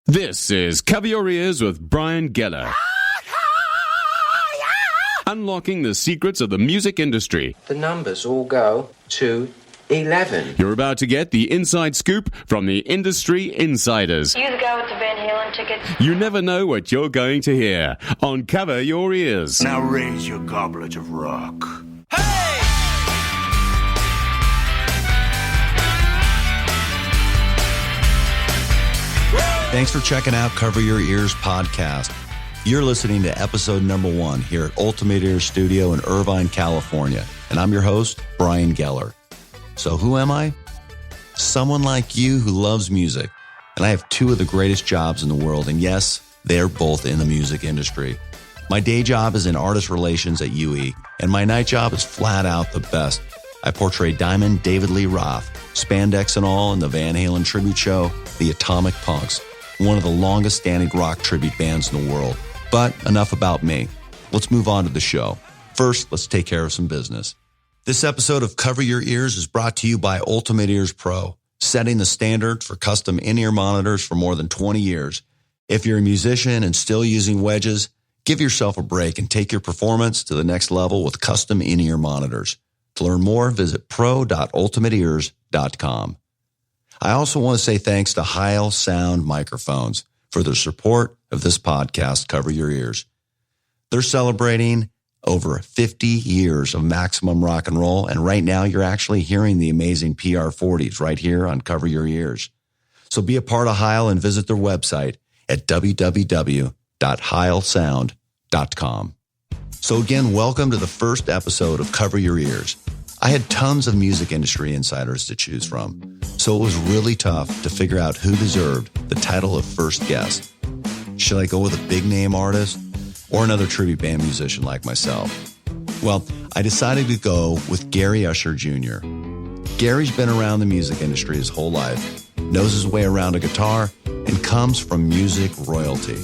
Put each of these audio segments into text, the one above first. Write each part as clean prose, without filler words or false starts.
This is Cover Your Ears with Brian Geller. Unlocking the secrets of the music industry. The numbers all go to 11. You're about to get the inside scoop from the industry insiders. You go with the Van Halen tickets. You never know what you're going to hear on Cover Your Ears. Now raise your goblet of rock. Thanks for checking out Cover Your Ears podcast. You're listening to episode number 1 here at Ultimate Ears Studio in Irvine, California. And I'm your host, Brian Geller. So who am I? Someone like you who loves music. And I have 2 of the greatest jobs in the world. And yes, they're both in the music industry. My day job is in artist relations at UE. And my night job is flat out the best. I portray Diamond David Lee Roth, spandex and all in the Van Halen tribute show, The Atomic Punks, one of the longest standing rock tribute bands in the world. But enough about me. Let's move on to the show. First, let's take care of some business. This episode of Cover Your Ears is brought to you by Ultimate Ears Pro, setting the standard for custom in-ear monitors for more than 20 years. If you're a musician and still using wedges, give yourself a break and take your performance to the next level with custom in-ear monitors. To learn more, visit pro.ultimateears.com. I also want to say thanks to Heil Sound Microphones for their support of this podcast, Cover Your Ears. They're celebrating over 50 years of maximum rock and roll, and right now you're actually hearing the amazing PR40s right here on Cover Your Ears. So be a part of Heil and visit their website at www.heilsound.com. So again, welcome to the first episode of Cover Your Ears. I had tons of music industry insiders to choose from, so it was really tough to figure out who deserved the title of first guest. Should I go with a big name artist or another tribute band musician like myself? Well, I decided to go with Gary Usher Jr. Gary's been around the music industry his whole life, knows his way around a guitar, and comes from music royalty.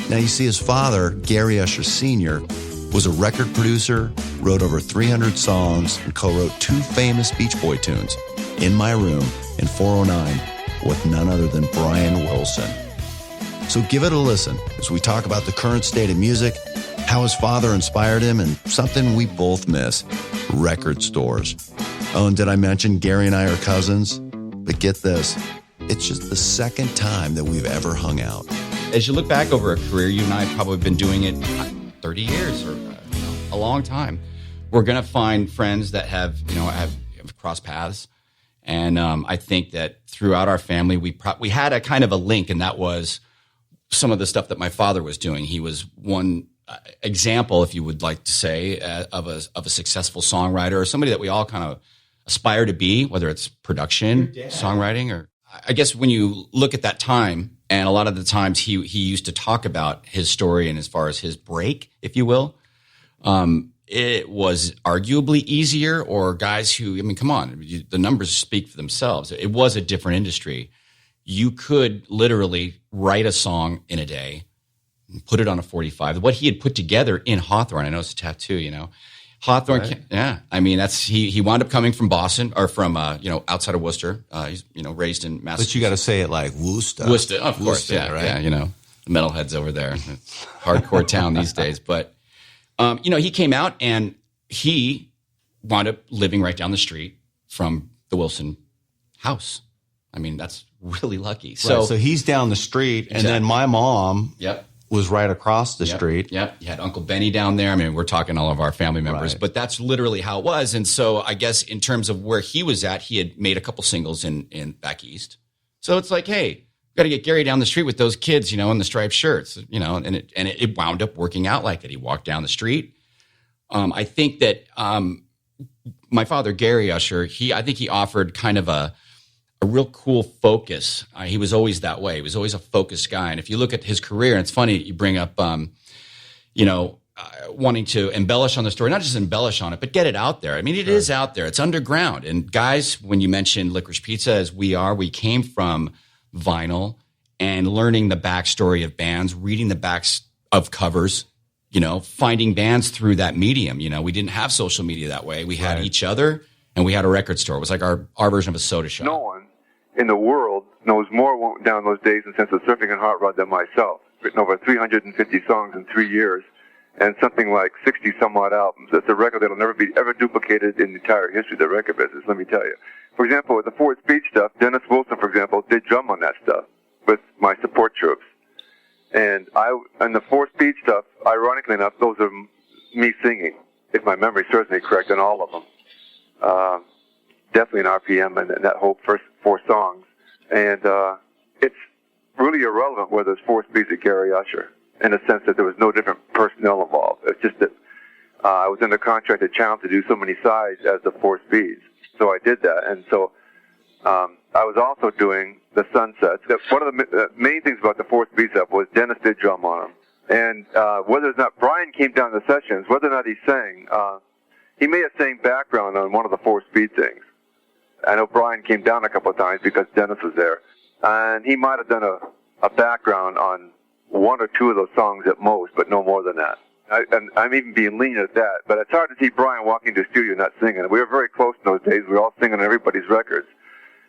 Now, you see, his father, Gary Usher Sr., was a record producer, wrote over 300 songs, and co-wrote 2 famous Beach Boy tunes, In My Room and 409, with none other than Brian Wilson. So give it a listen as we talk about the current state of music, how his father inspired him, and something we both miss, record stores. Oh, and did I mention Gary and I are cousins? But get this, it's just the second time that we've ever hung out. As you look back over a career, you and I have probably been doing it 30 years or a long time. We're going to find friends that have crossed paths. And I think that throughout our family, we had a kind of a link, and that was some of the stuff that my father was doing. He was one example, if you would like to say, of a successful songwriter, or somebody that we all kind of aspire to be, whether it's production, songwriting, or I guess when you look at that time, and a lot of the times he used to talk about his story and as far as his break, if you will, it was arguably easier, or guys who, I mean, come on, the numbers speak for themselves. It was a different industry. You could literally write a song in a day, and put it on a 45. What he had put together in Hawthorne, I know it's a tattoo, Hawthorne, right. Yeah. I mean, he wound up coming from Boston, or from, outside of Worcester. He's, raised in Massachusetts. But you got to say it like Worcester. Worcester, of course. Worcester, yeah, right? Yeah, the metalheads over there. It's hardcore town these days. But, he came out and he wound up living right down the street from the Wilson house. I mean, that's really lucky. Right, so he's down the street, exactly. And then my mom was right across the street. Yep. You had Uncle Benny down there. I mean, we're talking all of our family members, but that's literally how it was. And so I guess in terms of where he was at, he had made a couple singles in back east. So it's like, hey, got to get Gary down the street with those kids, in the striped shirts, and it wound up working out like that. He walked down the street. I think that my father, Gary Usher, I think he offered kind of a real cool focus. He was always that way. He was always a focused guy. And if you look at his career, and it's funny you bring up, wanting to embellish on the story, not just embellish on it, but get it out there. I mean, it is out there. It's underground. And guys, when you mentioned Licorice Pizza, as we came from vinyl and learning the backstory of bands, reading the backs of covers, finding bands through that medium. We didn't have social media that way. We had each other, and we had a record store. It was like our version of a soda shop. No one in the world knows more what went down those days in sense of surfing and hot rod than myself. Written over 350 songs in 3 years, and something like 60 some odd albums. It's a record that'll never be ever duplicated in the entire history of the record business, let me tell you. For example, with the Ford Speed stuff, Dennis Wilson, for example, did drum on that stuff with my support troops. And the Ford Speed stuff, ironically enough, those are me singing, if my memory serves me correct, on all of them. Definitely an RPM and that whole first 4 songs. And it's really irrelevant whether it's 4 Speeds or Gary Usher, in the sense that there was no different personnel involved. It's just that I was under contract at Channel to do so many sides as the 4 Speeds. So I did that. And so I was also doing the Sunsets. One of the main things about the 4 Speed stuff was Dennis did drum on them. And whether or not Brian came down to the sessions, whether or not he sang, he may have sang background on one of the 4 Speed things. I know Brian came down a couple of times because Dennis was there. And he might have done a background on 1 or 2 of those songs at most, but no more than that. And I'm even being lenient at that. But it's hard to see Brian walking into the studio and not singing. We were very close in those days. We were all singing on everybody's records.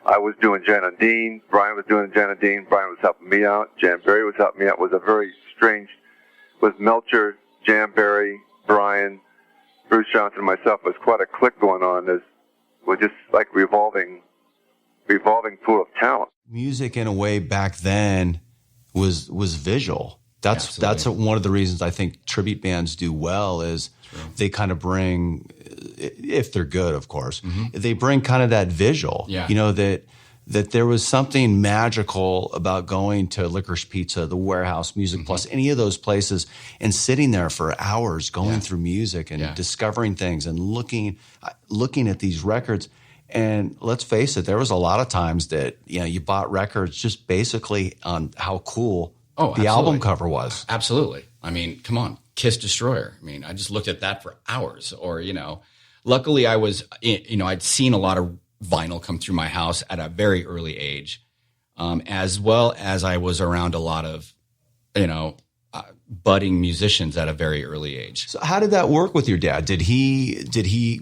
I was doing Jan and Dean. Brian was doing Jan and Dean. Brian was helping me out. Jan Berry was helping me out. It was a very strange, with Melcher, Jan Berry, Brian, Bruce Johnson, and myself. It was quite a clique going on. We're just like revolving pool of talent. Music, in a way, back then was visual. That's one of the reasons I think tribute bands do well is they kind of bring, if they're good, of course, they bring kind of that visual. Yeah. You know, that there was something magical about going to Licorice Pizza, the Warehouse, Music Plus, any of those places, and sitting there for hours going through music and discovering things and looking at these records. And let's face it, there was a lot of times that, you know, you bought records just basically on how cool the album cover was. Absolutely. I mean, come on, Kiss Destroyer. I mean, I just looked at that for hours. Or, you know, luckily I was, you know, I'd seen a lot of vinyl come through my house at a very early age, as well as I was around a lot of, you know, budding musicians at a very early age. So how did that work with your dad? Did he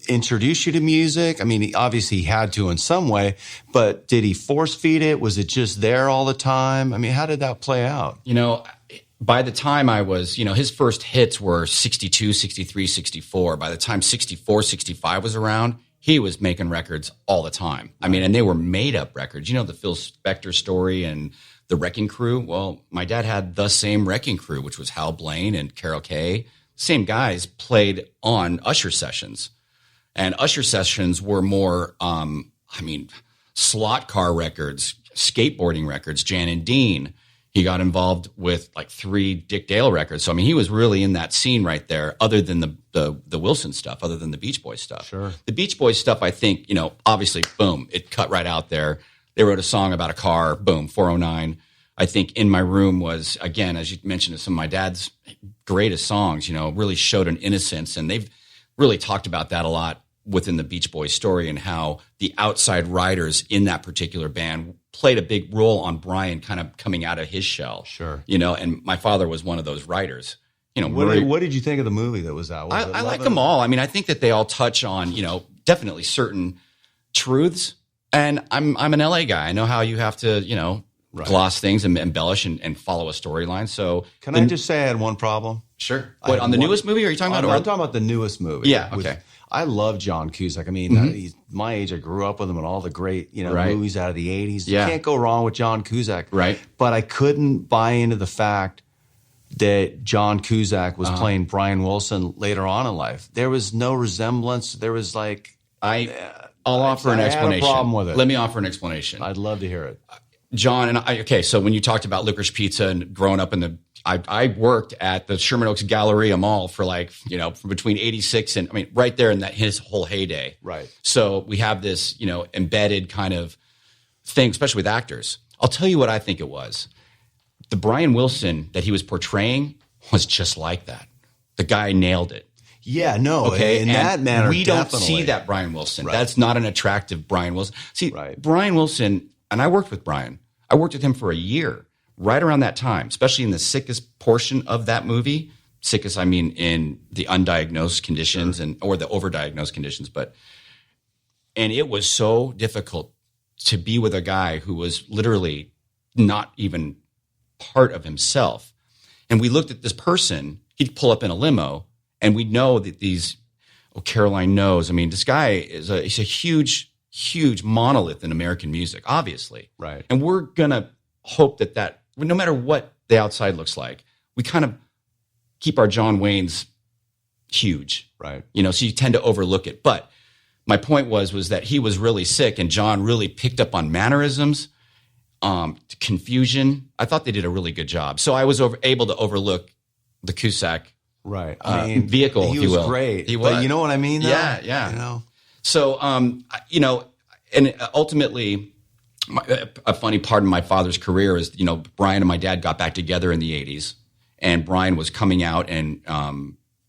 introduce you to music? I mean, obviously he had to in some way, but did he force feed it? Was it just there all the time? I mean, how did that play out? You know, by the time I was, you know, his first hits were 62, 63, 64. By the time 64, 65 was around, he was making records all the time. I mean, and they were made up records. You know, the Phil Spector story and the Wrecking Crew. Well, my dad had the same Wrecking Crew, which was Hal Blaine and Carol Kay. Same guys played on Usher sessions. And Usher sessions were more, slot car records, skateboarding records, Jan and Dean. He got involved with like 3 Dick Dale records. So, I mean, he was really in that scene right there, other than the Wilson stuff, other than the Beach Boys stuff. Sure. The Beach Boys stuff, I think, you know, obviously, boom, it cut right out there. They wrote a song about a car, boom, 409. I think In My Room was, again, as you mentioned, some of my dad's greatest songs, you know, really showed an innocence. And they've really talked about that a lot within the Beach Boys story and how the outside writers in that particular band played a big role on Brian kind of coming out of his shell. Sure. You know, and my father was one of those writers. You know, what did you think of the movie that was out? I like them all. I mean, I think that they all touch on, you know, definitely certain truths. And I'm an LA guy. I know how you have to, you know, gloss things and embellish and follow a storyline. So can I just say I had one problem? Sure. What, on the newest movie? Are you talking about? I'm talking about the newest movie. Yeah. Okay. I love John Cusack. I mean, he's my age. I grew up with him and all the great, you know, movies out of the 80s. Yeah. You can't go wrong with John Cusack. Right. But I couldn't buy into the fact that John Cusack was playing Brian Wilson later on in life. There was no resemblance. There was like... I'll offer an explanation. I had a problem with it. Let me offer an explanation. I'd love to hear it. John and I, okay, so when you talked about Licorice Pizza and growing up I worked at the Sherman Oaks Galleria Mall for like, you know, from between 86 and, I mean, right there in that his whole heyday. Right. So we have this, you know, embedded kind of thing, especially with actors. I'll tell you what I think it was. The Brian Wilson that he was portraying was just like that. The guy nailed it. Yeah, no. Okay. In that manner, we definitely. don't see that Brian Wilson. Right. That's not an attractive Brian Wilson. See, Brian Wilson, and I worked with Brian. I worked with him for a year, right around that time, especially in the sickest portion of that movie. Sickest, I mean, in the undiagnosed conditions or the overdiagnosed conditions. And it was so difficult to be with a guy who was literally not even part of himself. And we looked at this person, he'd pull up in a limo, and we'd know that Caroline knows. I mean, this guy he's a huge, huge monolith in American music, obviously. Right. And we're going to hope that no matter what the outside looks like, we kind of keep our John Waynes huge. Right. So you tend to overlook it. But my point was that he was really sick, and John really picked up on mannerisms, confusion. I thought they did a really good job. So I was able to overlook the Cusack right. vehicle, he if you will. was great. He was. But you know what I mean, though? Yeah. So, and ultimately, a funny part of my father's career is, Brian and my dad got back together in the 80s, and Brian was coming out and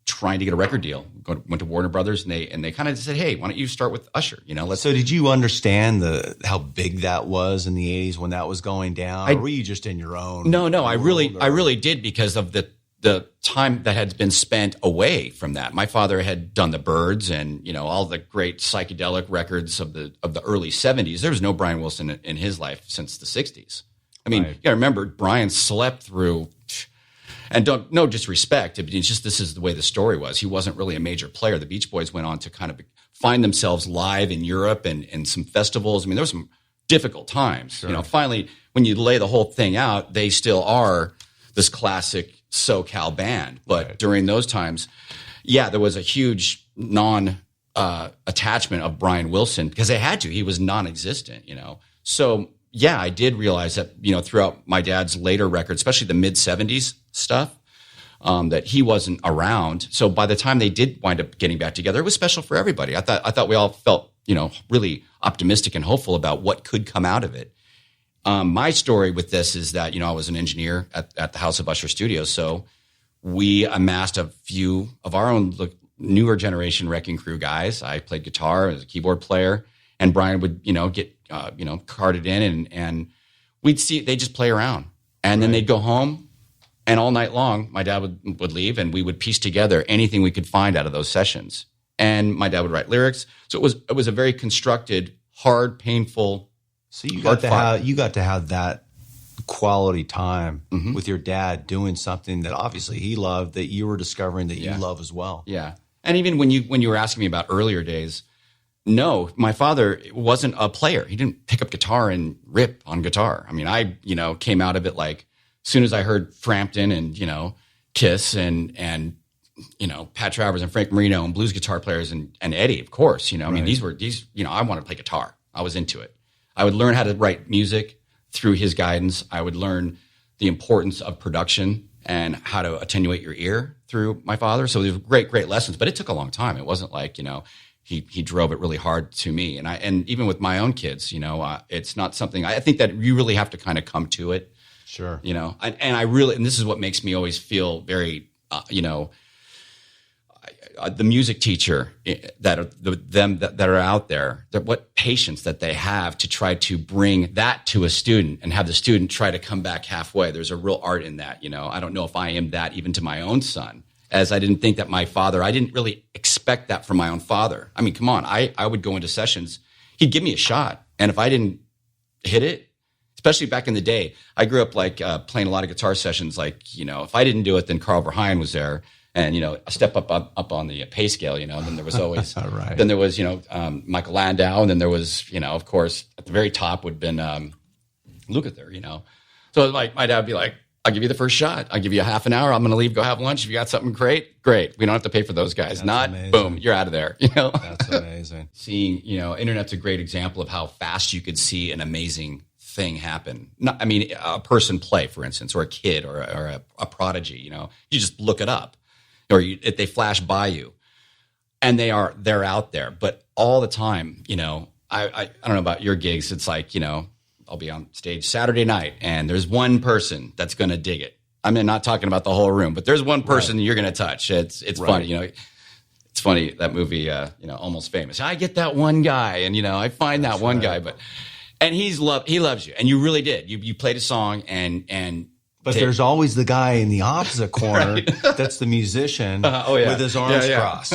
trying to get a record deal. Went to Warner Brothers, and they kind of said, "Hey, why don't you start with Usher?" So did you understand how big that was in the 80s when that was going down? Or were you just in your own? No, I really did, because of the time that had been spent away from that. My father had done the Byrds and all the great psychedelic records of the early 70s. There was no Brian Wilson in his life since the 60s. I mean, you got to remember, Brian slept through. And no disrespect, it's just this is the way the story was. He wasn't really a major player. The Beach Boys went on to kind of find themselves live in Europe and some festivals. I mean, there were some difficult times. Sure. Finally, when you lay the whole thing out, they still are this classic SoCal band. But during those times, there was a huge attachment of Brian Wilson, because they had to. He was non-existent, So, I did realize that, throughout my dad's later records, especially the mid-'70s stuff, that he wasn't around. So by the time they did wind up getting back together, it was special for everybody. I thought we all felt, really optimistic and hopeful about what could come out of it. My story with this is that, I was an engineer at the House of Usher Studios. So we amassed a few of our own newer generation Wrecking Crew guys. I played guitar as a keyboard player, and Brian would, get, carted in, and we'd see, they just play around, and then they'd go home, and all night long, my dad would leave, and we would piece together anything we could find out of those sessions. And my dad would write lyrics. So it was a very constructed, hard, painful. So you got to have that quality time with your dad doing something that obviously he loved, that you were discovering that you love as well. Yeah. And even when you were asking me about earlier days, no, my father wasn't a player. He didn't pick up guitar and rip on guitar. I mean, I, came out of it like, as soon as I heard Frampton and, Kiss and Pat Travers and Frank Marino and blues guitar players and Eddie, of course, I mean, these, I wanted to play guitar. I was into it. I would learn how to write music through his guidance. I would learn the importance of production and how to attenuate your ear through my father. So there's great, great lessons, but it took a long time. It wasn't like, he drove it really hard to me. And even with my own kids, it's not something, I think that you really have to kind of come to it. Sure. And this is what makes me always feel very, the music teacher that are out there, that what patience that they have to try to bring that to a student and have the student try to come back halfway. There's a real art in that. I don't know if I am that even to my own son, as I didn't think that my father, I didn't really expect that from my own father. I mean, come on, I would go into sessions, he'd give me a shot. And if I didn't hit it, especially back in the day, I grew up playing a lot of guitar sessions. If I didn't do it, then Carl Verheyen was there. And, a step up on the pay scale, and then there was always, right. Then there was, Michael Landau. And then there was, of course, at the very top would have been Lukather, So my dad would be like, I'll give you the first shot. I'll give you a half an hour. I'm going to leave, go have lunch. If you got something great. We don't have to pay for those guys. That's amazing. Boom, you're out of there, That's amazing. Seeing, internet's a great example of how fast you could see an amazing thing happen. A person play, for instance, or a kid or a prodigy, you just look it up. Or if they flash by you, and they're out there. But all the time, I don't know about your gigs. It's like, I'll be on stage Saturday night, and there's one person that's going to dig it. I'm not talking about the whole room, but there's one person you're going to touch. It's funny, It's funny, that movie, Almost Famous. I get that one guy, and I find that one guy, and he loves you, and you really did. You played a song, But there's always the guy in the opposite corner that's the musician with his arms crossed.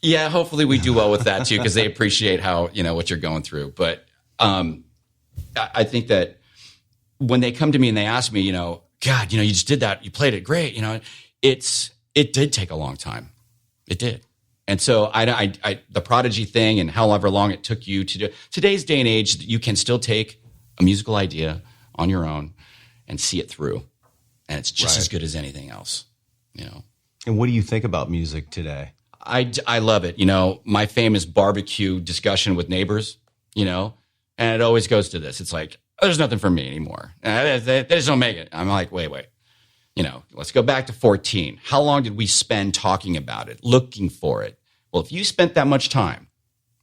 Yeah, hopefully we do well with that too, because they appreciate how, what you're going through. But I think that when they come to me and they ask me, God, you just did that. You played it great. It did take a long time. It did. And so I the Prodigy thing and however long it took you to do today's day and age, you can still take a musical idea on your own and see it through. And it's just as good as anything else, And what do you think about music today? I love it. My famous barbecue discussion with neighbors, and it always goes to this. It's like, there's nothing for me anymore. They just don't make it. I'm like, wait. Let's go back to 14. How long did we spend talking about it, looking for it? Well, if you spent that much time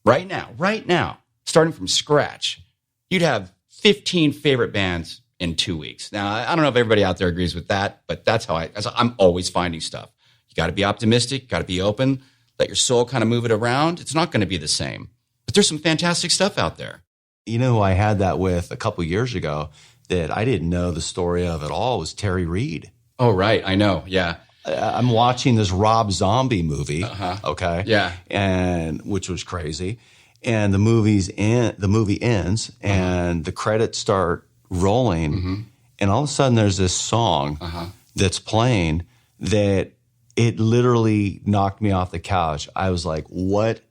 right now, starting from scratch, you'd have 15 favorite bands in 2 weeks. Now, I don't know if everybody out there agrees with that, but that's how I'm always finding stuff. You got to be optimistic, got to be open, let your soul kind of move it around. It's not going to be the same, but there's some fantastic stuff out there. Who I had that with a couple years ago that I didn't know the story of at all was Terry Reid. Oh, right. I know. Yeah. I'm watching this Rob Zombie movie. Okay. Yeah. And which was crazy. And the movie ends and the credits start rolling. And all of a sudden there's this song that's playing that it literally knocked me off the couch. I was like, what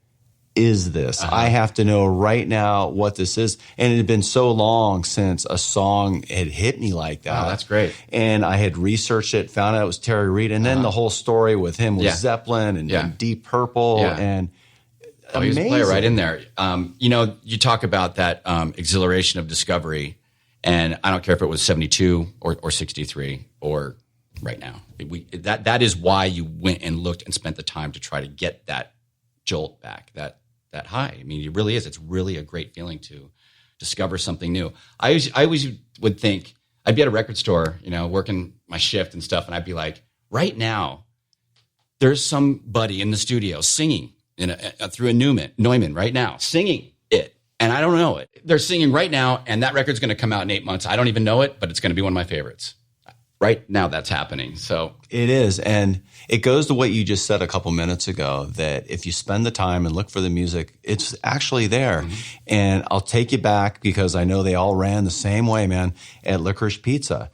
is this? I have to know right now what this is. And it had been so long since a song had hit me like that. Oh, that's great. And I had researched it, found out it was Terry Reid. And then the whole story with him was Zeppelin and Deep Purple and he was a player right in there. You talk about that exhilaration of discovery, and I don't care if it was 72 or 63 or right now. That is why you went and looked and spent the time to try to get that jolt back, that high. I mean, it really is. It's really a great feeling to discover something new. I always would think, I'd be at a record store, working my shift and stuff, and I'd be like, right now, there's somebody in the studio singing through a Neumann right now, singing it, and I don't know it. They're singing right now, and that record's going to come out in 8 months. I don't even know it, but it's going to be one of my favorites. Right now, that's happening. So it is, and it goes to what you just said a couple minutes ago, that if you spend the time and look for the music, it's actually there. And I'll take you back because I know they all ran the same way, man, at Licorice Pizza.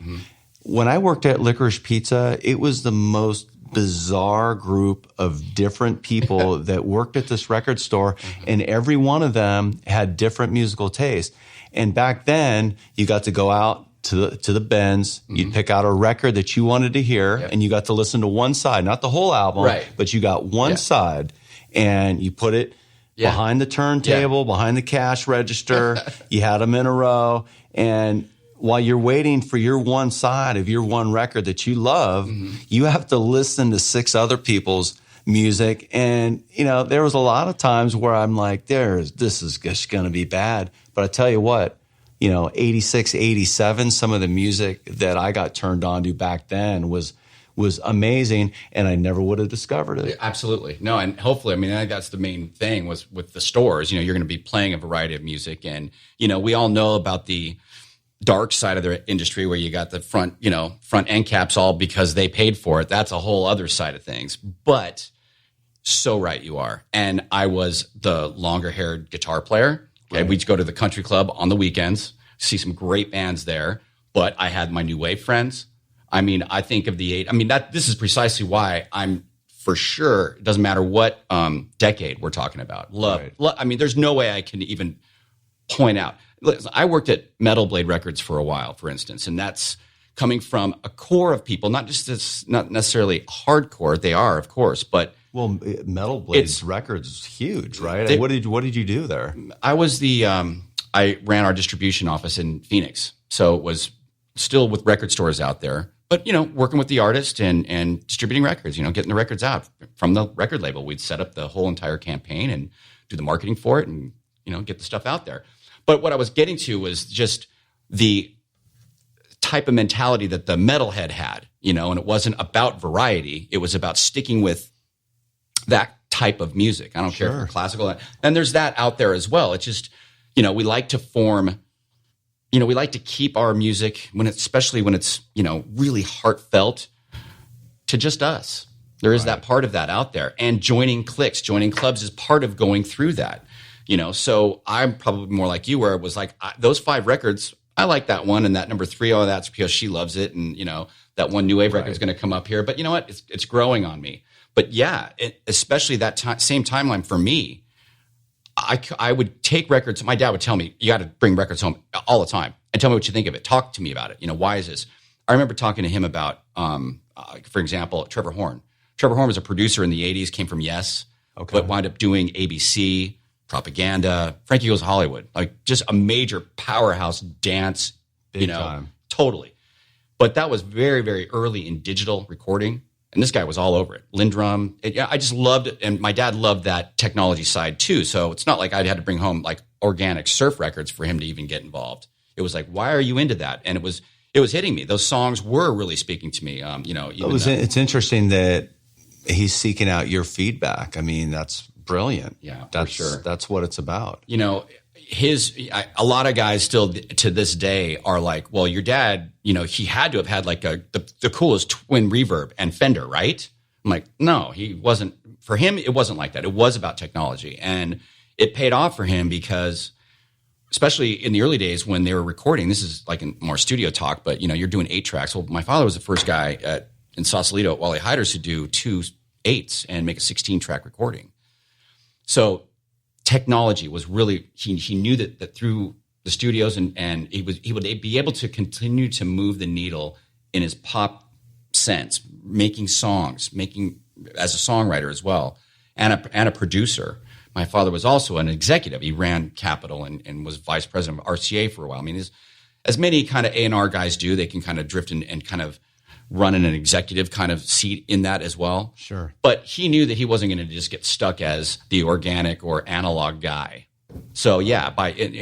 When I worked at Licorice Pizza, it was the most bizarre group of different people that worked at this record store, and every one of them had different musical tastes. And back then, you got to go out to the bins, you'd pick out a record that you wanted to hear, and you got to listen to one side, not the whole album, but you got one side, and you put it behind the turntable, behind the cash register. You had them in a row, and while you're waiting for your one side of your one record that you love, you have to listen to 6 other people's music. And, there was a lot of times where I'm like, this is just going to be bad. But I tell you what, 86, 87, some of the music that I got turned on to back then was amazing, and I never would have discovered it. Absolutely. No, and hopefully, I think that's the main thing was with the stores, you're going to be playing a variety of music, and, we all know about the dark side of the industry where you got the front end caps all because they paid for it. That's a whole other side of things. But so right you are. And I was the longer-haired guitar player. Okay, we'd go to the country club on the weekends, see some great bands there. But I had my new wave friends. I think of the 8. This is precisely why I'm for sure. It doesn't matter what decade we're talking about. Love. There's no way I can even point out. Listen, I worked at Metal Blade Records for a while, for instance, and that's coming from a core of people, not necessarily hardcore. They are, of course, but. Well, Metal Blade Records is huge, right? What did you do there? I was I ran our distribution office in Phoenix, so it was still with record stores out there, but working with the artist and distributing records, getting the records out from the record label. We'd set up the whole entire campaign and do the marketing for it, and get the stuff out there. But what I was getting to was just the type of mentality that the metalhead had, and it wasn't about variety; it was about sticking with that type of music. I don't care if it's classical. And there's that out there as well. It's just, we like to form, we like to keep our music especially when it's, really heartfelt to just us. There is that part of that out there. And joining cliques, joining clubs is part of going through that. So I'm probably more like you, where it was like those 5 records, I like that one, and that number 3, that's because she loves it, and that one new wave record is going to come up here. But you know what? It's growing on me. But yeah, especially that same timeline for me, I would take records. My dad would tell me, you got to bring records home all the time and tell me what you think of it. Talk to me about it. Why is this? I remember talking to him about, for example, Trevor Horn. Trevor Horn was a producer in the 80s, came from Yes, but wound up doing ABC, Propaganda, Frankie Goes to Hollywood, like just a major powerhouse dance, Big time. Totally. But that was very, very early in digital recording. And this guy was all over it. Lindrum. I just loved it. And my dad loved that technology side too. So it's not like I had to bring home like organic surf records for him to even get involved. It was like, why are you into that? And it was hitting me. Those songs were really speaking to me. It's interesting that he's seeking out your feedback. I mean, that's brilliant. Yeah, that's, for sure. That's what it's about. A lot of guys still to this day are like, well, your dad, he had to have had like the coolest twin reverb and Fender, right? I'm like, no, he wasn't. For him, it wasn't like that. It was about technology, and it paid off for him because, especially in the early days when they were recording, this is like in more studio talk, but you're doing 8 tracks. Well, my father was the first guy in Sausalito at Wally Heider's to do 2 8s and make a 16-track recording. So technology was really, he knew that through the studios and he would be able to continue to move the needle in his pop sense, making songs, as a songwriter as well, and a producer. My father was also an executive. He ran Capitol and was vice president of RCA for a while. I mean, as many kind of A&R guys do, they can kind of drift and kind of run in an executive kind of seat in that as well. Sure. But he knew that he wasn't going to just get stuck as the organic or analog guy. So yeah,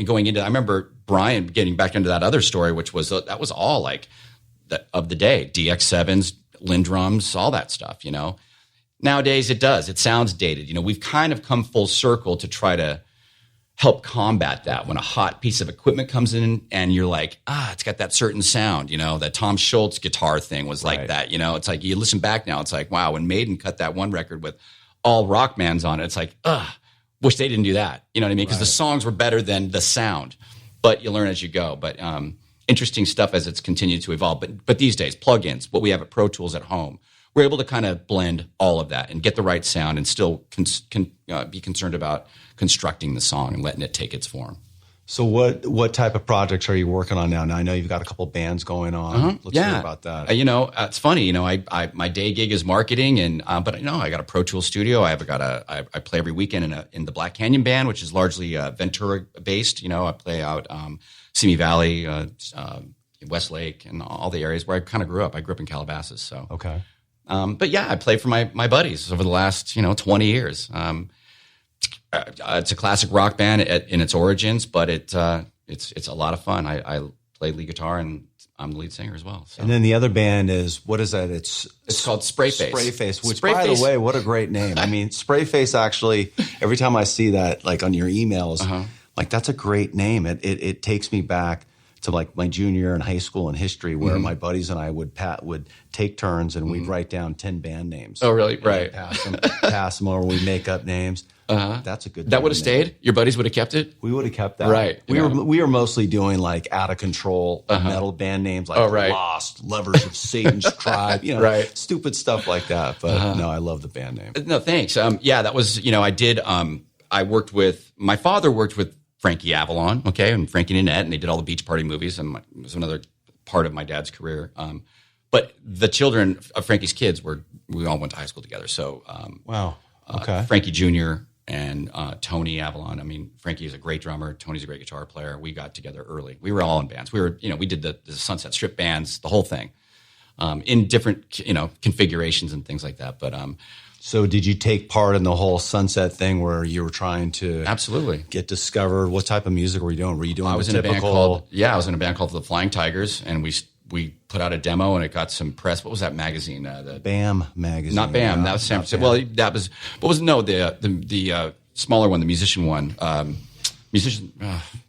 going into, I remember Brian getting back into that other story, which was, that was all like of the day, DX7s, Lindrums, all that stuff, Nowadays it sounds dated. We've kind of come full circle to try to help combat that when a hot piece of equipment comes in and you're like, it's got that certain sound, that Tom Schultz guitar thing was like that, it's like you listen back now, it's like, wow, when Maiden cut that one record with all rock bands on it, it's like, wish they didn't do that. You know what I mean? Because the songs were better than the sound, but you learn as you go. But interesting stuff as it's continued to evolve. But these days, plugins, what we have at Pro Tools at home, we're able to kind of blend all of that and get the right sound and still be concerned about constructing the song and letting it take its form. So what type of projects are you working on now? Now I know you've got a couple bands going on. Let's hear about that. It's funny. My day gig is marketing, and but I got a Pro Tools studio. I play every weekend in the Black Canyon Band, which is largely Ventura based. I play out Simi Valley, Westlake, and all the areas where I kind of grew up. I grew up in Calabasas, so okay. But yeah, I play for my buddies over the last 20 years. It's a classic rock band in its origins, but it's a lot of fun. I play lead guitar and I'm the lead singer as well. So. And then the other band is, what is that? It's called Spray Face. Spray Face, which Spray by Face. the way, what a great name. I mean, Spray Face actually, every time I see that like on your emails, like that's a great name. It takes me back to like my junior year in high school in history, where my buddies and I would take turns and we'd write down 10 band names. Oh, really? Right. Pass them over. We'd make up names. That's a good. That would have stayed. Your buddies would have kept it. We would have kept that. Right. We were mostly doing like out of control metal band names like Lost, Lovers of Satan's Tribe. Stupid stuff like that. But no, I love the band name. No, thanks. That was I did. I worked with my father. Worked with Frankie Avalon, and Frankie and Annette, and they did all the Beach Party movies, and it was another part of my dad's career. But the children of Frankie's kids we all went to high school together. So wow, okay, Frankie Jr. and Tony Avalon. I mean, Frankie is a great drummer. Tony's a great guitar player. We got together early. We were all in bands. We were, we did the Sunset Strip bands, the whole thing, in different, configurations and things like that. But so did you take part in the whole Sunset thing where you were trying to absolutely get discovered? What type of music were you doing? Were you doing I was in a band called the Flying Tigers, and we put out a demo and it got some press. What was that magazine? The BAM magazine. Not BAM. That was San Francisco. Well, that was. What was the smaller one, the musician one? Musician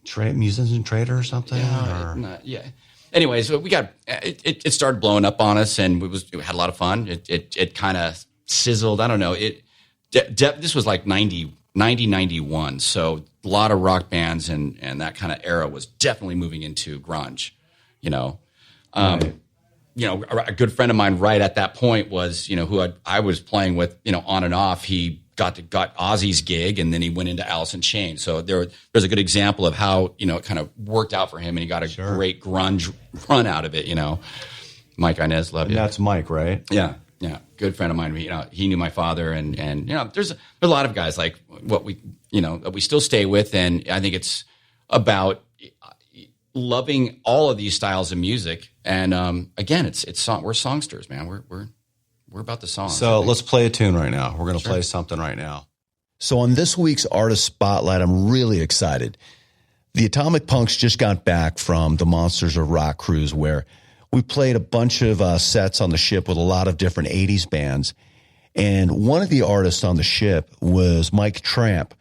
Trader or something. Yeah. Anyway, so we got it started blowing up on us, and we had a lot of fun. It kind of sizzled. I don't know. This was like 91. So lot of rock bands and that kind of era was definitely moving into grunge, you know. Right. You know, a good friend of mine right at that point was, you know, who I was playing with, you know, on and off. He got Ozzy's gig, and then he went into Alice in Chains. So there's a good example of how, you know, it kind of worked out for him, and he got a great grunge run out of it, you know. Mike Inez, love you. And that's Mike, right? Yeah, good friend of mine. You know, he knew my father, and you know, there's a lot of guys like what we, you know, that we still stay with, and I think it's about loving all of these styles of music. And again, we're songsters, man. We're about the songs. So let's play a tune right now. We're going to play something right now. So on this week's Artist Spotlight, I'm really excited. The Atomic Punks just got back from the Monsters of Rock cruise, where we played a bunch of sets on the ship with a lot of different 80s bands. And one of the artists on the ship was Mike Tramp.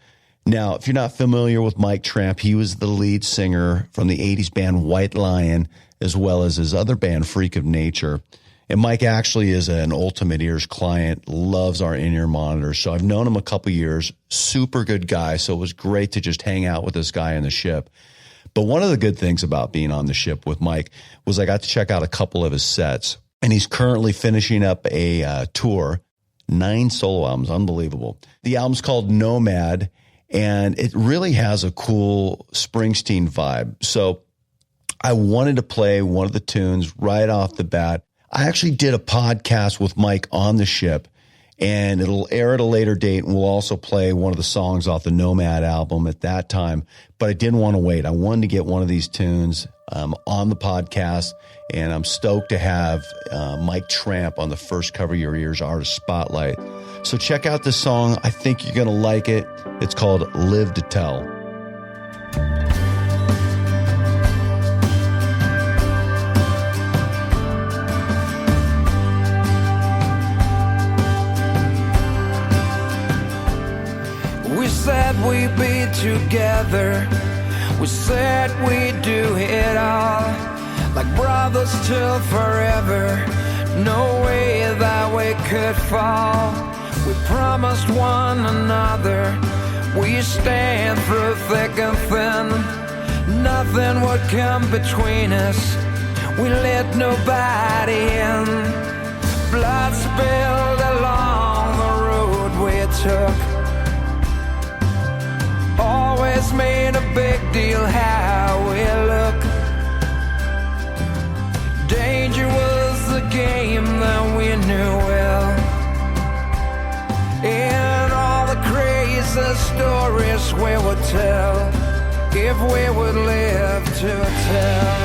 Now, if you're not familiar with Mike Tramp, he was the lead singer from the 80s band White Lion, as well as his other band, Freak of Nature. And Mike actually is an Ultimate Ears client, loves our in-ear monitors. So I've known him a couple years, super good guy. So it was great to just hang out with this guy on the ship. But one of the good things about being on the ship with Mike was I got to check out a couple of his sets. And he's currently finishing up a tour, 9 solo albums, unbelievable. The album's called Nomad, and it really has a cool Springsteen vibe. So I wanted to play one of the tunes right off the bat. I actually did a podcast with Mike on the ship, and it'll air at a later date, and we'll also play one of the songs off the Nomad album at that time. But I didn't want to wait. I wanted to get one of these tunes on the podcast, and I'm stoked to have Mike Tramp on the first Cover Your Ears Artist Spotlight. So check out this song. I think you're going to like it. It's called Live to Tell. We said we'd be together. We said we'd do it all, like brothers till forever. No way that we could fall. We promised one another we stand through thick and thin. Nothing would come between us. We let nobody in. Blood spilled along the road we took. Always made a big deal how we look. Danger was the game that we knew well. And all the crazy stories we would tell, if we would live to tell.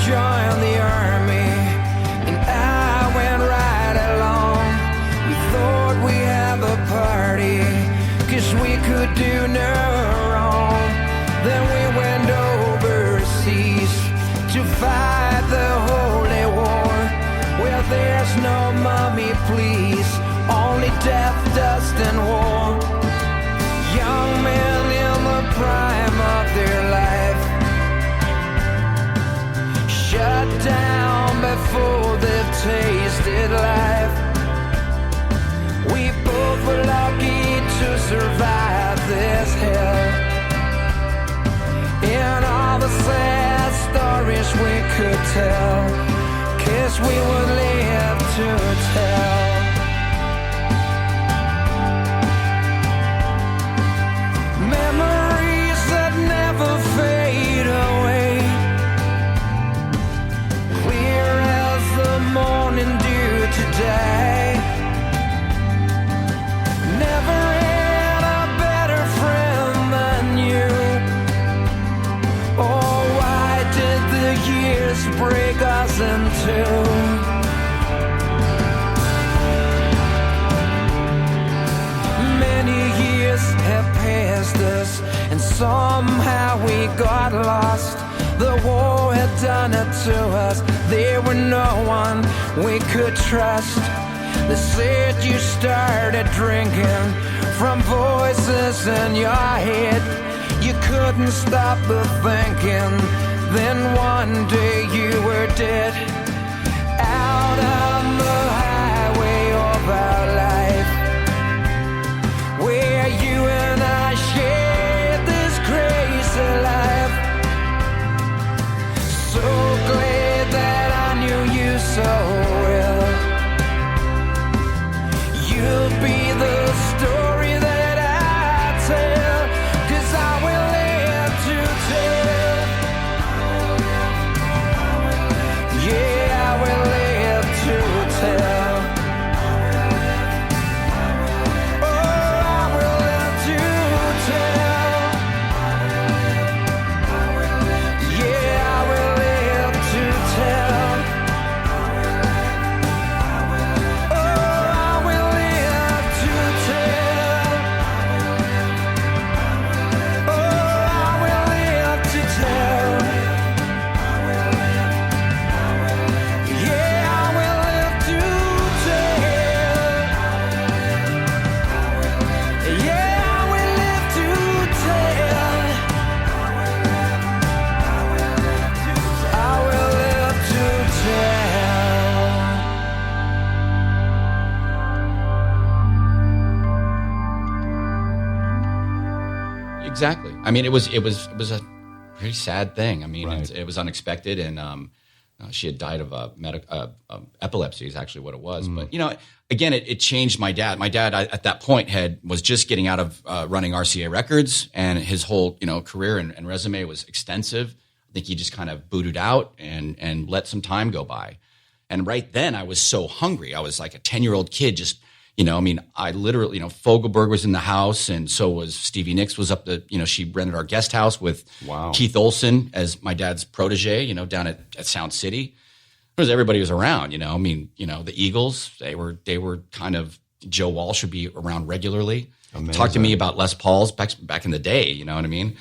Joined the army, and I went right along. We thought we had a party, 'cause we could do no wrong. Then we went overseas to fight the holy war, where there's no mummy, please, only death, dust, and war. Young men in the prime of their life, shut down before they've tasted life. We both were lucky to survive this hell, and all the sad stories we could tell, 'cause we would live to tell. Memories that never fade away, morning dew today. Never had a better friend than you. Oh, why did the years break us in two? Many years have passed us, and somehow we got lost. The war had done it to us. There were no one we could trust. They said you started drinking from voices in your head. You couldn't stop the thinking Then one day you were dead, out on the highway of our life, where you and I shared this crazy life. So glad that I knew you so well. You'll be the story that I tell, 'cause I will live to tell. Yeah, I will live to tell. Oh, I will live to tell. Yeah, I will live to tell. Exactly. I mean, it was a pretty sad thing. I mean, Right. it was unexpected, and she had died of epilepsy is actually what it was. But again, it changed my dad. My dad at that point was just getting out of running RCA Records, and his whole career and resume was extensive. I think he just kind of booted out and let some time go by. And right then, I was so hungry. I was like a 10-year-old kid, just. I literally, Fogelberg was in the house, and so was Stevie Nicks was up she rented our guest house with Keith Olsen as my dad's protege, down at Sound City. Everybody was around, the Eagles, they were kind of, Joe Walsh would be around regularly. Amazing. Talk to me about Les Pauls back in the day, you know what I mean?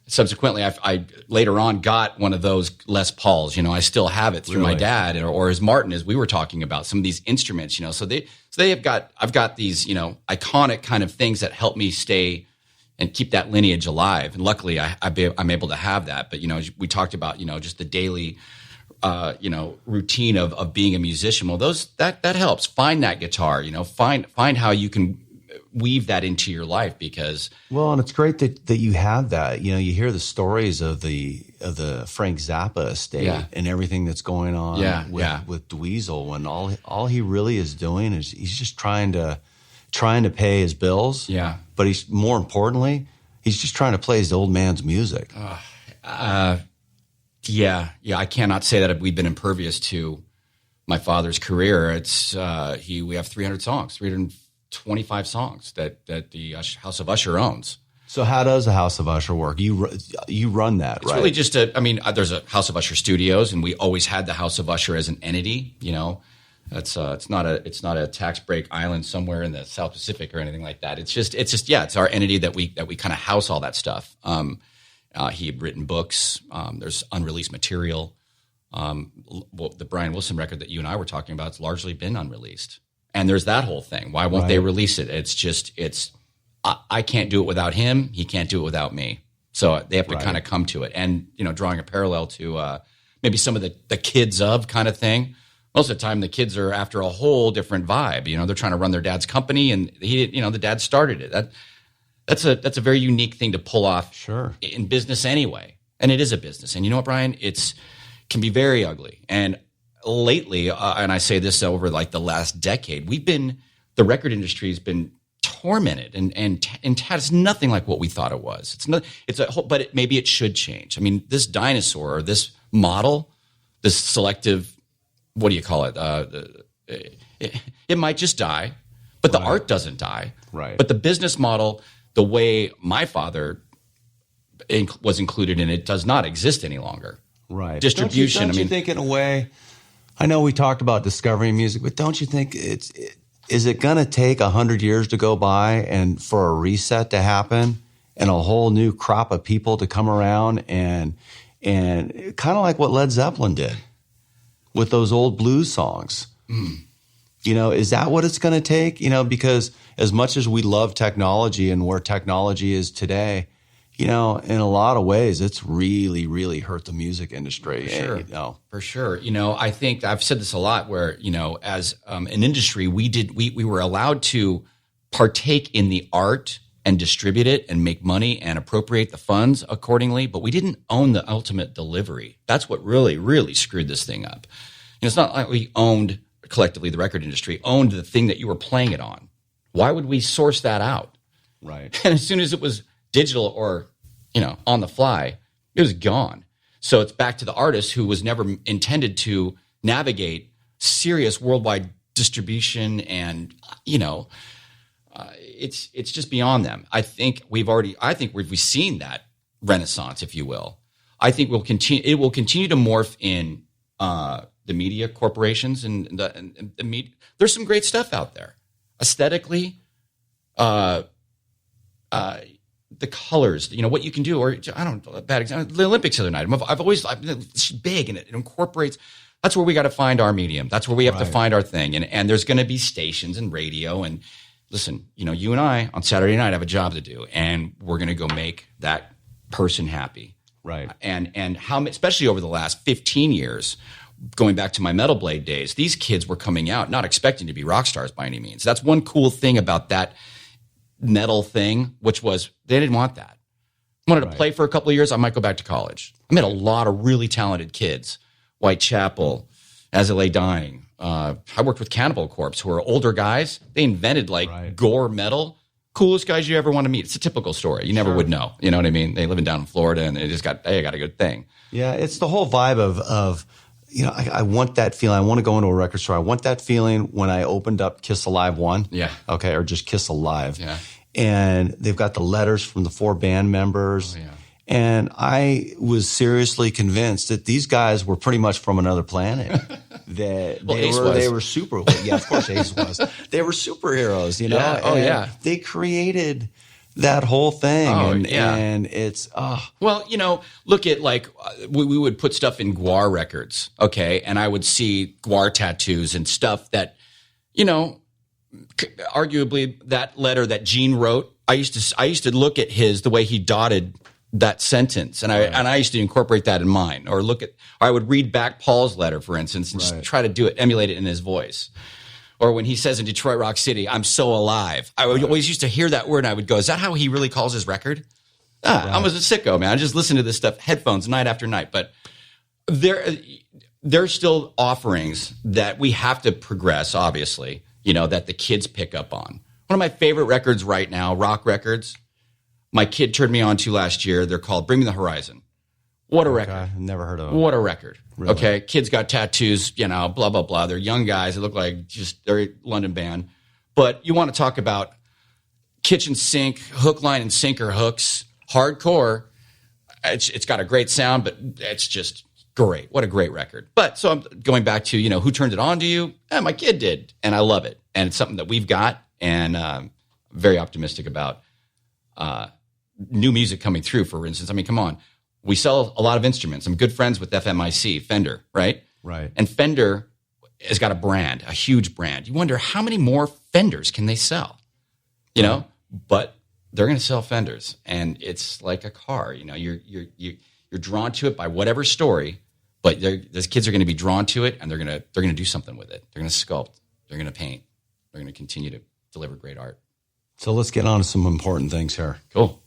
Subsequently, I later on got one of those Les Pauls. I still have it through my dad or his Martin, as we were talking about some of these instruments. So I've got these iconic kind of things that help me stay and keep that lineage alive. And luckily, I'm able to have that. But we talked about just the daily routine of being a musician. Well, that helps. Find that guitar. Find how you can weave that into your life, because and it's great that you have that. You hear the stories of the Frank Zappa estate and everything that's going on with Dweezil, when all he really is doing is he's just trying to pay his bills. Yeah. But he's more importantly, he's just trying to play his old man's music. I cannot say that we've been impervious to my father's career. It's we have 300 songs, 325 songs that the House of Usher owns. So how does the House of Usher work? You run that, it's right? Really just there's a House of Usher Studios, and we always had the House of Usher as an entity. That's it's not a tax break island somewhere in the South Pacific or anything like that. It's our entity that we kind of house all that stuff. He had written books. There's unreleased material. The Brian Wilson record that you and I were talking about, it's largely been unreleased. And there's that whole thing. Why won't they release it? I can't do it without him. He can't do it without me. So they have to kind of come to it. And, drawing a parallel to maybe some of the kids of kind of thing. Most of the time, the kids are after a whole different vibe. They're trying to run their dad's company, and the dad started it. That's a very unique thing to pull off in business anyway. And it is a business. And you know what, Brian? Can be very ugly. And lately, and I say this over like the last decade, the record industry has been tormented, and it's nothing like what we thought it was. Maybe it should change. I mean, this dinosaur, or this model, this selective, what do you call it? It might just die, but the art doesn't die. Right. But the business model, the way my father was included in it, does not exist any longer. Right. Distribution. Don't you think in a way, I know we talked about discovering music, but don't you think is it going to take 100 years to go by and for a reset to happen and a whole new crop of people to come around and kind of like what Led Zeppelin did with those old blues songs? Is that what it's going to take? Because as much as we love technology and where technology is today, in a lot of ways, it's really, really hurt the music industry. For sure. I think I've said this a lot where, as an industry, we were allowed to partake in the art and distribute it and make money and appropriate the funds accordingly, but we didn't own the ultimate delivery. That's what really, really screwed this thing up. It's not like we owned collectively, the record industry owned the thing that you were playing it on. Why would we source that out? Right. And as soon as it was digital or, on the fly, it was gone. So it's back to the artist who was never intended to navigate serious worldwide distribution and, it's just beyond them. I think we've seen that renaissance, if you will. I think it will continue to morph in the media corporations and the media. There's some great stuff out there. Aesthetically, the colors, what you can do, or I don't know, a bad example, the Olympics the other night. It's big and it incorporates. That's where we got to find our medium. That's where we have to find our thing. And there's going to be stations and radio. And listen, you and I on Saturday night have a job to do, and we're going to go make that person happy. Right. And how, especially over the last 15 years, going back to my Metal Blade days, these kids were coming out not expecting to be rock stars by any means. That's one cool thing about that metal thing, which was they didn't want that. I wanted to play for a couple of years. I might go back to college. I met a lot of really talented kids. Whitechapel, As I Lay Dying. I worked with Cannibal Corpse, who are older guys. They invented gore metal. Coolest guys you ever want to meet. It's a typical story. You never would know. You know what I mean? They live down in Florida, and they got a good thing. Yeah, it's the whole vibe of I want that feeling. I want to go into a record store. I want that feeling when I opened up Kiss Alive 1. Yeah. Okay, or just Kiss Alive. Yeah. And they've got the letters from the 4 band members. Oh, yeah. And I was seriously convinced that these guys were pretty much from another planet. That they were super. Yeah, of course, Ace was. They were superheroes, Yeah. Oh, yeah. They created that whole thing, and it's Well, look at we would put stuff in Guar records, okay, and I would see Guar tattoos and stuff that, arguably that letter that Gene wrote. I used to look at the way he dotted that sentence, and I used to incorporate that in mine, or I would read back Paul's letter, for instance, and just try to emulate it in his voice. Or when he says in Detroit Rock City, "I'm so alive," I would always used to hear that word, and I would go, "Is that how he really calls his record?" I was a sicko, man. I just listened to this stuff, headphones, night after night. But there's still offerings that we have to progress, obviously, that the kids pick up on. One of my favorite records right now, rock records, my kid turned me on to last year. They're called Bring Me the Horizon. What a record. Never heard of them. What a record. Really? Okay. Kids got tattoos, blah, blah, blah. They're young guys. They look like they're a London band. But you want to talk about kitchen sink, hook, line, and sinker hooks, hardcore. It's got a great sound, but it's just great. What a great record. But so I'm going back to, who turned it on to you? My kid did. And I love it. And it's something that we've got, and very optimistic about new music coming through, for instance. I mean, come on. We sell a lot of instruments. I'm good friends with FMIC, Fender, right? Right. And Fender has got a brand, a huge brand. You wonder how many more Fenders can they sell, But they're going to sell Fenders, and it's like a car. You're drawn to it by whatever story, but those kids are going to be drawn to it, and they're going to do something with it. They're going to sculpt. They're going to paint. They're going to continue to deliver great art. So let's get on to some important things here. Cool.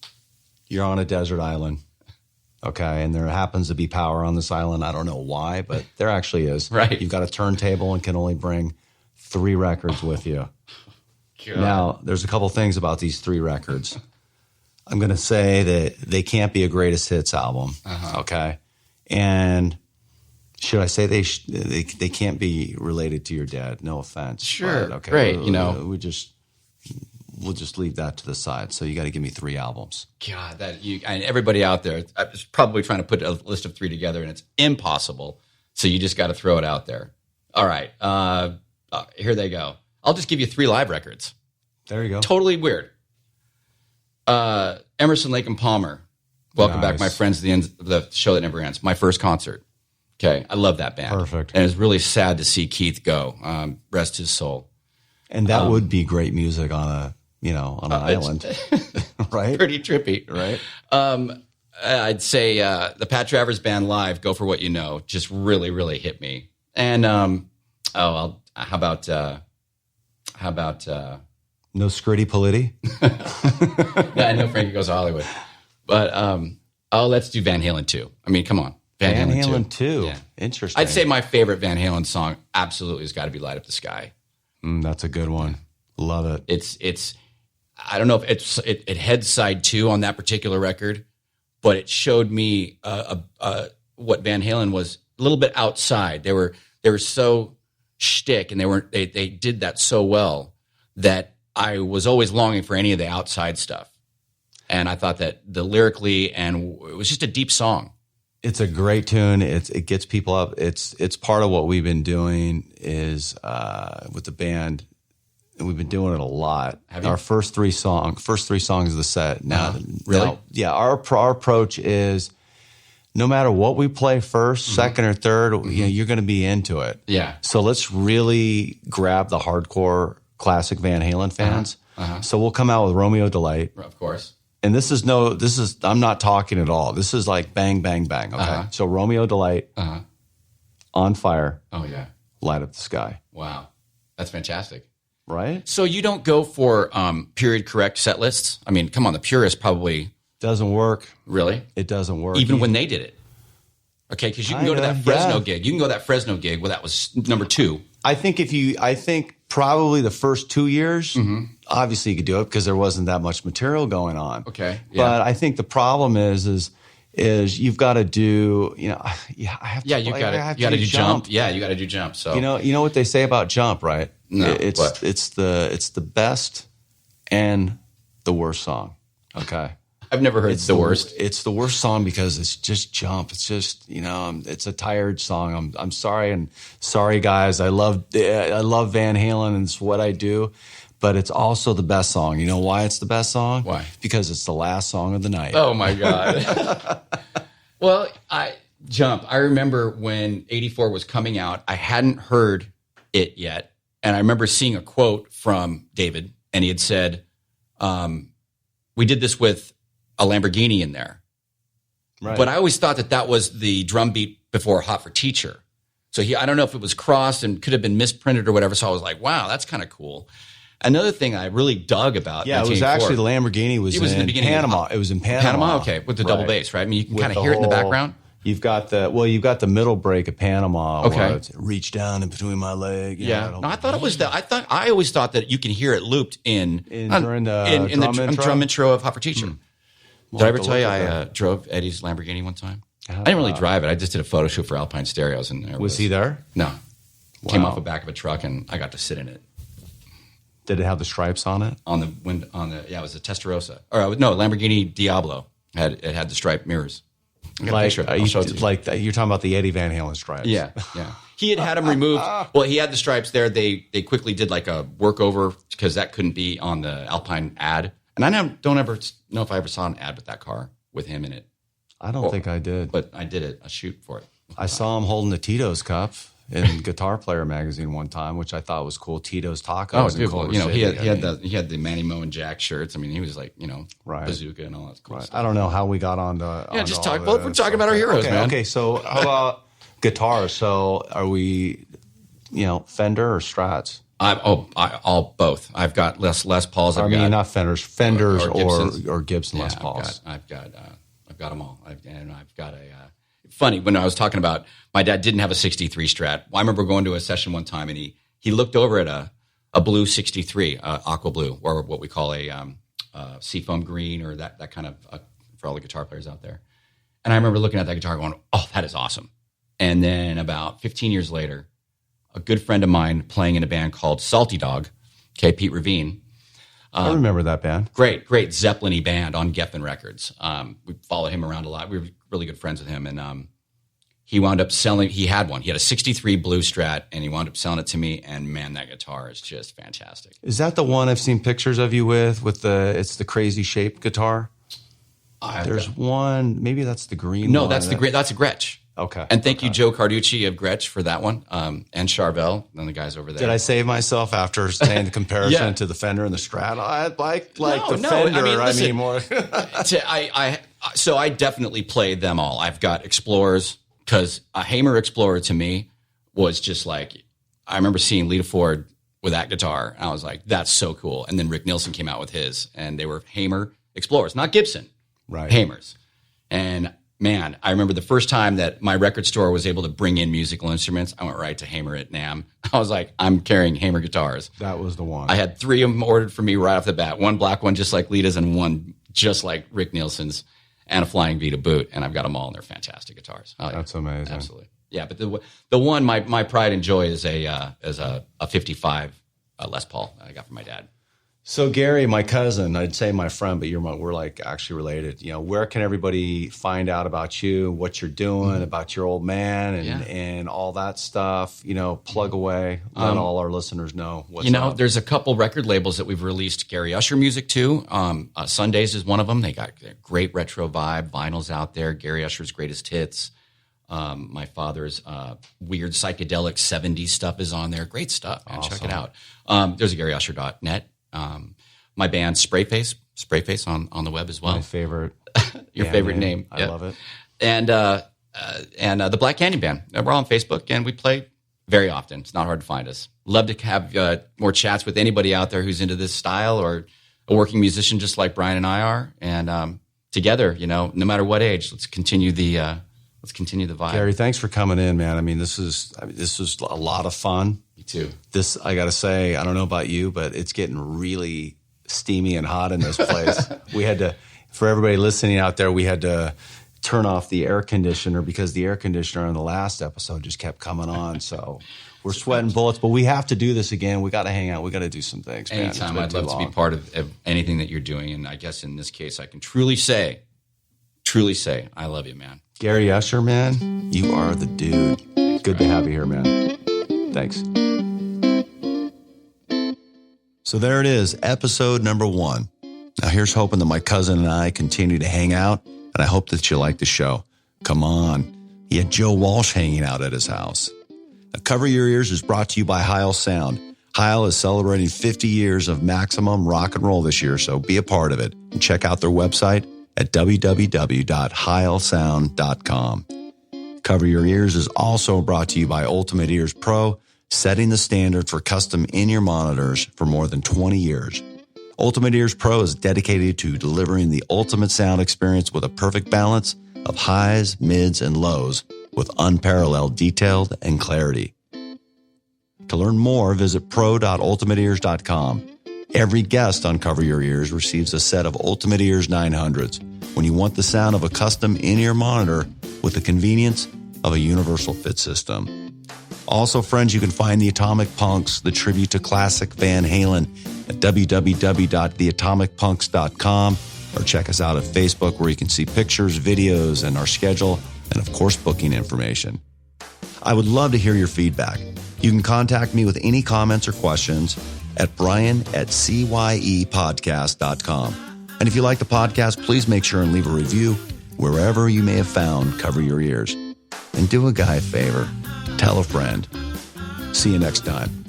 You're on a desert island. Okay, and there happens to be power on this island. I don't know why, but there actually is. Right. You've got a turntable and can only bring 3 records with you. God. Now, there's a couple things about these 3 records. I'm going to say that they can't be a greatest hits album. Okay, and should I say they can't be related to your dad? No offense. Sure. But, okay. Great. We'll just leave that to the side. So you got to give me 3 albums. God, and everybody out there is probably trying to put a list of 3 together, and it's impossible. So you just got to throw it out there. All right, here they go. I'll just give you 3 live records. There you go. Totally weird. Emerson, Lake and Palmer. Welcome back, my friends, to the end of the show that never ends. My first concert. Okay, I love that band. Perfect. And it's really sad to see Keith go. Rest his soul. And that would be great music on on an island, right? Pretty trippy, right? I'd say the Pat Travers Band live, "Go for What You Know," just really, really hit me. And how about No Scritti Politti? Yeah, I know Frankie Goes to Hollywood, but let's do Van Halen 2. I mean, come on, Van Halen 2. 2. Yeah. Interesting. I'd say my favorite Van Halen song absolutely has got to be "Light Up the Sky." That's a good one. Love it. It's I don't know if it heads side 2 on that particular record, but it showed me what Van Halen was a little bit outside. They were so shtick, and they did that so well that I was always longing for any of the outside stuff. And I thought that the lyrically, and it was just a deep song. It's a great tune. It gets people up. It's part of what we've been doing is with the band. And we've been doing it a lot. Our first three songs of the set. Now, really? Yeah. Our approach is no matter what we play 1st, 2nd, or 3rd, you're going to be into it. Yeah. So let's really grab the hardcore classic Van Halen fans. So we'll come out with Romeo Delight. Of course. And I'm not talking at all. This is like bang, bang, bang. Okay. So Romeo Delight, On Fire. Oh, yeah. Light Up the Sky. Wow. That's fantastic. Right? So you don't go for period correct set lists? I mean, come on, the purists probably... Doesn't work. Really? It doesn't work. Even when they did it? Okay, because you can go to that Fresno gig. You can go to that Fresno gig. Well, that was number 2. I think probably the first 2 years, obviously you could do it because there wasn't that much material going on. Okay. Yeah. But I think the problem is you've got to do, you got to do jump. Yeah, you got to do jump. So you know what they say about jump, right? No, it's the best and the worst song. Okay. I've never heard the worst. It's the worst song because it's just jump. It's just, it's a tired song. I'm sorry, and sorry guys. I love Van Halen and it's what I do, but it's also the best song. You know why it's the best song? Why? Because it's the last song of the night. Oh my God. Well, Jump. I remember when 84 was coming out, I hadn't heard it yet. And I remember seeing a quote from David, and he had said, we did this with a Lamborghini in there. Right. But I always thought that was the drum beat before Hot for Teacher. So I don't know if it was crossed and could have been misprinted or whatever. So I was like, wow, that's kind of cool. Another thing I really dug about it was actually the Lamborghini was in the beginning Panama. It was in Panama. Panama, okay, with the double bass, right? I mean, you can kind of hear it in the background. You've got the middle break of Panama. Okay. Where it's reach down in between my leg. I thought it was I always thought that you can hear it looped in the drum intro of Hot for Teacher. Did I ever tell you I drove Eddie's Lamborghini one time? I didn't really drive it. I just did a photo shoot for Alpine Stereos. And was he there? No. Wow. Came off the back of a truck, and I got to sit in it. Did it have the stripes on it? On the it was a Testarossa. Or no, Lamborghini Diablo. It had the striped mirrors. Like you're talking about the Eddie Van Halen stripes. Yeah. He had them removed. Well, he had the stripes there. They quickly did like a workover because that couldn't be on the Alpine ad. And I don't ever know if I ever saw an ad with that car with him in it. I don't think I did. But I did a shoot for it. I saw him holding the Tito's cup in Guitar Player magazine one time, which I thought was cool. Tito's Tacos. Oh, dude, cool. He had the Manny Moe and Jack shirts. I mean, he was like, bazooka and all that cool stuff. I don't know how we got on to just talk. Well, we're talking about our heroes, man. Okay, so how about guitars? So are we, Fender or Strats? All both. I've got Les Pauls. Not Fenders or Gibson Les Pauls. I've got them all. I've got a. Funny when I was talking about my dad didn't have a 63 Strat. I remember going to a session one time and he looked over at a blue 63, aqua blue, or what we call a seafoam green, or that kind of for all the guitar players out there. And I remember looking at that guitar going, "Oh, that is awesome." And then about 15 years later, a good friend of mine playing in a band called Salty Dog, Pete Ravine. I remember that band. Great Zeppelin-y band on Geffen Records. We followed him around a lot. We were really good friends with him. And he wound up selling, he had one. He had a 63 Blue Strat, and he wound up selling it to me. And man, that guitar is just fantastic. Is that the one I've seen pictures of you with it's the crazy shaped guitar? There's one, maybe that's the green one. No, that's a Gretsch. Okay. And thank you, Joe Carducci of Gretsch, for that one, and Charvel, and the guys over there. Did I save myself after saying the comparison Yeah. to the Fender and the Strat? I like the No, Fender. listen, more. So I definitely played them all. I've got Explorers, because a Hamer Explorer to me was just like, I remember seeing Lita Ford with that guitar, and I was like, that's so cool. And then Rick Nielsen came out with his, and they were Hamer Explorers, not Gibson, Right. Hamers. And man, I remember the first time that my record store was able to bring in musical instruments, I went right to Hamer at NAMM. I was like, I'm carrying Hamer guitars. That was the one. I had 3 of them ordered for me right off the bat. One black one just like Lita's, and one just like Rick Nielsen's, and a Flying V to boot. And I've got them all, and they're fantastic guitars. Oh, yeah. That's amazing. Absolutely. Yeah, but the one my pride and joy is a 55 Les Paul that I got from my dad. So Gary, my cousin, I'd say my friend, but we're like actually related. Where can everybody find out about you, what you're doing, about your old man, and all that stuff? Plug away. Let all our listeners know what's up. There's a couple record labels that we've released Gary Usher music to. Sundays is one of them. They got great retro vibe vinyls out there. Gary Usher's greatest hits. My father's weird psychedelic 70s stuff is on there. Great stuff, man. Awesome. Check it out. There's a GaryUsher.net. My band Sprayface on the web as well. My favorite. Your favorite name. I love it. And the Black Canyon Band. We're on Facebook, and we play very often. It's not hard to find us. Love to have more chats with anybody out there who's into this style, or a working musician just like Brian and I are. And together, no matter what age, let's continue the vibe. Gary, thanks for coming in, man. This was a lot of fun. Me too. This, I got to say, I don't know about you, but it's getting really steamy and hot in this place. We had to, for everybody listening out there, we had to turn off the air conditioner because the air conditioner in the last episode just kept coming on. So we're sweating bullets, but we have to do this again. We got to hang out. We got to do some things, man. Anytime. I'd love to be part of anything that you're doing. And I guess in this case, I can truly say, I love you, man. Gary Usher, man, you are the dude. Good to have you here, man. Thanks. So there it is, episode number 1. Now here's hoping that my cousin and I continue to hang out, and I hope that you like the show. Come on. He had Joe Walsh hanging out at his house. Now, Cover Your Ears is brought to you by Heil Sound. Heil is celebrating 50 years of maximum rock and roll this year, so be a part of it. And check out their website at www.heilsound.com. Cover Your Ears is also brought to you by Ultimate Ears Pro, setting the standard for custom in-ear monitors for more than 20 years. Ultimate Ears Pro is dedicated to delivering the ultimate sound experience with a perfect balance of highs, mids, and lows with unparalleled detail and clarity. To learn more, visit pro.ultimateears.com. Every guest on Cover Your Ears receives a set of Ultimate Ears 900s when you want the sound of a custom in-ear monitor with the convenience of a universal fit system. Also, friends, you can find the Atomic Punks, the tribute to classic Van Halen, at www.theatomicpunks.com, or check us out at Facebook, where you can see pictures, videos, and our schedule, and of course, booking information. I would love to hear your feedback. You can contact me with any comments or questions at brian@cyepodcast.com. And if you like the podcast, please make sure and leave a review wherever you may have found Cover Your Ears. And do a guy a favor. Tell a friend. See you next time.